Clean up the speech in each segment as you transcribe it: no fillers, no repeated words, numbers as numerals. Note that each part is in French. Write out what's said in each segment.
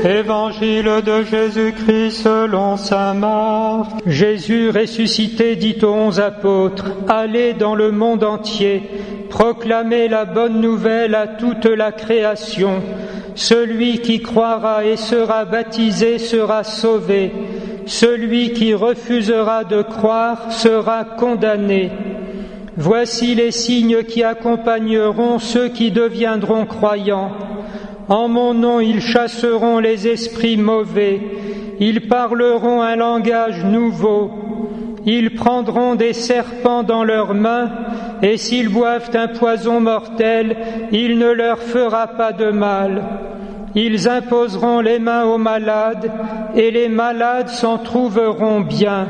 Évangile de Jésus-Christ selon saint Marc. Jésus ressuscité dit aux 11 apôtres, « Allez dans le monde entier, proclamez la bonne nouvelle à toute la création. Celui qui croira et sera baptisé sera sauvé. Celui qui refusera de croire sera condamné. Voici les signes qui accompagneront ceux qui deviendront croyants. En mon nom, ils chasseront les esprits mauvais. Ils parleront un langage nouveau. Ils prendront des serpents dans leurs mains, et s'ils boivent un poison mortel, il ne leur fera pas de mal. Ils imposeront les mains aux malades, et les malades s'en trouveront bien. »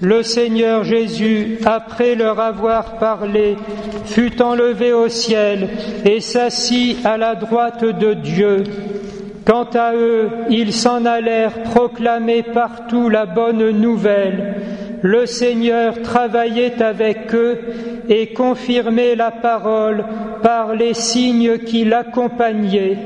Le Seigneur Jésus, après leur avoir parlé, fut enlevé au ciel et s'assit à la droite de Dieu. Quant à eux, ils s'en allèrent proclamer partout la bonne nouvelle. Le Seigneur travaillait avec eux et confirmait la parole par les signes qui l'accompagnaient.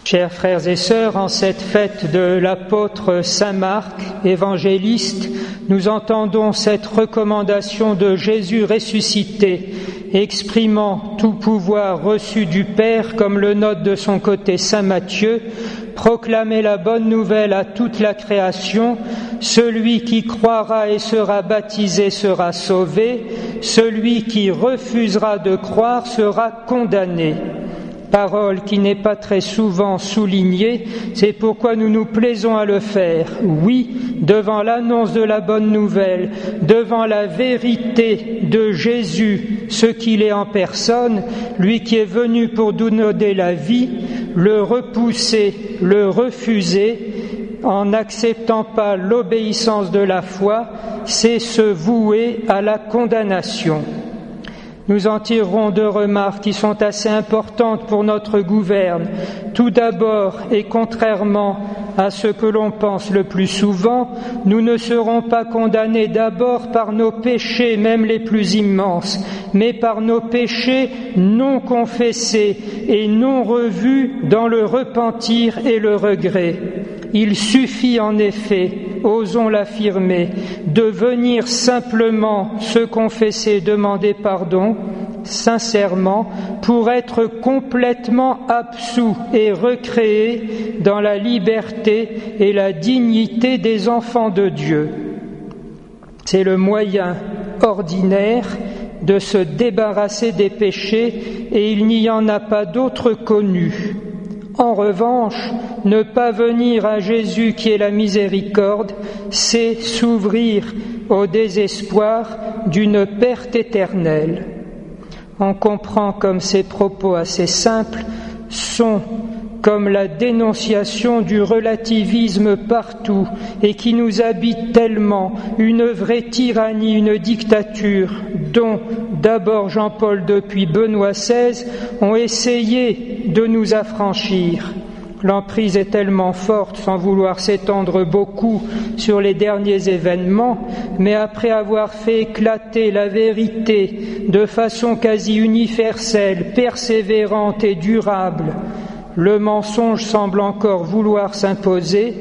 Chers frères et sœurs, en cette fête de l'apôtre saint Marc, évangéliste, nous entendons cette recommandation de Jésus ressuscité, exprimant tout pouvoir reçu du Père, comme le note de son côté saint Matthieu, proclamer la bonne nouvelle à toute la création. Celui qui croira et sera baptisé sera sauvé, celui qui refusera de croire sera condamné. Parole qui n'est pas très souvent soulignée, c'est pourquoi nous nous plaisons à le faire. Oui, devant l'annonce de la bonne nouvelle, devant la vérité de Jésus, ce qu'il est en personne, lui qui est venu pour nous donner la vie, le repousser, le refuser, en n'acceptant pas l'obéissance de la foi, c'est se vouer à la condamnation. Nous en tirerons 2 remarques qui sont assez importantes pour notre gouverne. Tout d'abord, et contrairement à ce que l'on pense le plus souvent, nous ne serons pas condamnés d'abord par nos péchés, même les plus immenses, mais par nos péchés non confessés et non revus dans le repentir et le regret. Il suffit en effet, osons l'affirmer, de venir simplement se confesser, demander pardon, sincèrement, pour être complètement absous et recréé dans la liberté et la dignité des enfants de Dieu. C'est le moyen ordinaire de se débarrasser des péchés et il n'y en a pas d'autre connu. En revanche, ne pas venir à Jésus qui est la miséricorde, c'est s'ouvrir au désespoir d'une perte éternelle. On comprend comme ces propos assez simples sont comme la dénonciation du relativisme partout et qui nous habite tellement, une vraie tyrannie, une dictature dont d'abord Jean-Paul II puis Benoît XVI ont essayé de nous affranchir. L'emprise est tellement forte, sans vouloir s'étendre beaucoup sur les derniers événements, mais après avoir fait éclater la vérité de façon quasi universelle, persévérante et durable, le mensonge semble encore vouloir s'imposer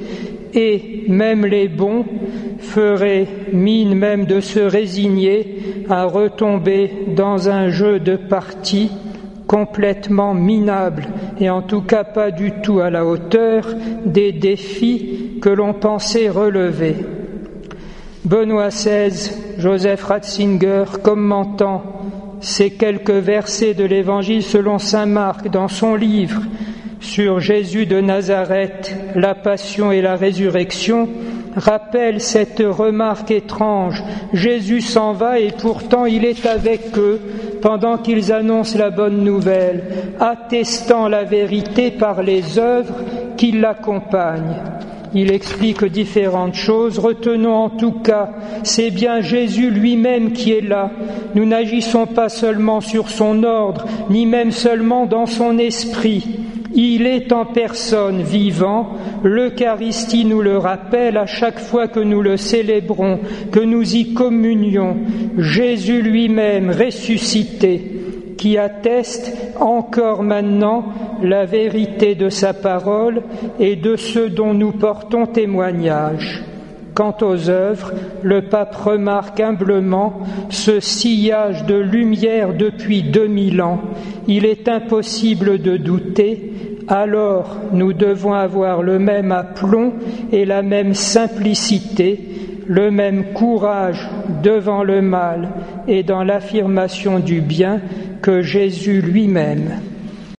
et même les bons feraient mine même de se résigner à retomber dans un jeu de parti complètement minable et en tout cas pas du tout à la hauteur des défis que l'on pensait relever. Benoît XVI, Joseph Ratzinger, commentant ces quelques versets de l'Évangile selon saint Marc dans son livre sur Jésus de Nazareth, la passion et la résurrection, rappelle cette remarque étrange. Jésus s'en va et pourtant il est avec eux pendant qu'ils annoncent la bonne nouvelle, attestant la vérité par les œuvres qui l'accompagnent. Il explique différentes choses. Retenons en tout cas, c'est bien Jésus lui-même qui est là. Nous n'agissons pas seulement sur son ordre, ni même seulement dans son esprit. Il est en personne vivant. L'Eucharistie nous le rappelle à chaque fois que nous le célébrons, que nous y communions. Jésus lui-même ressuscité, qui atteste encore maintenant la vérité de sa parole et de ceux dont nous portons témoignage. Quant aux œuvres, le pape remarque humblement ce sillage de lumière depuis 2000 ans. Il est impossible de douter, alors nous devons avoir le même aplomb et la même simplicité, le même courage devant le mal et dans l'affirmation du bien que Jésus lui-même.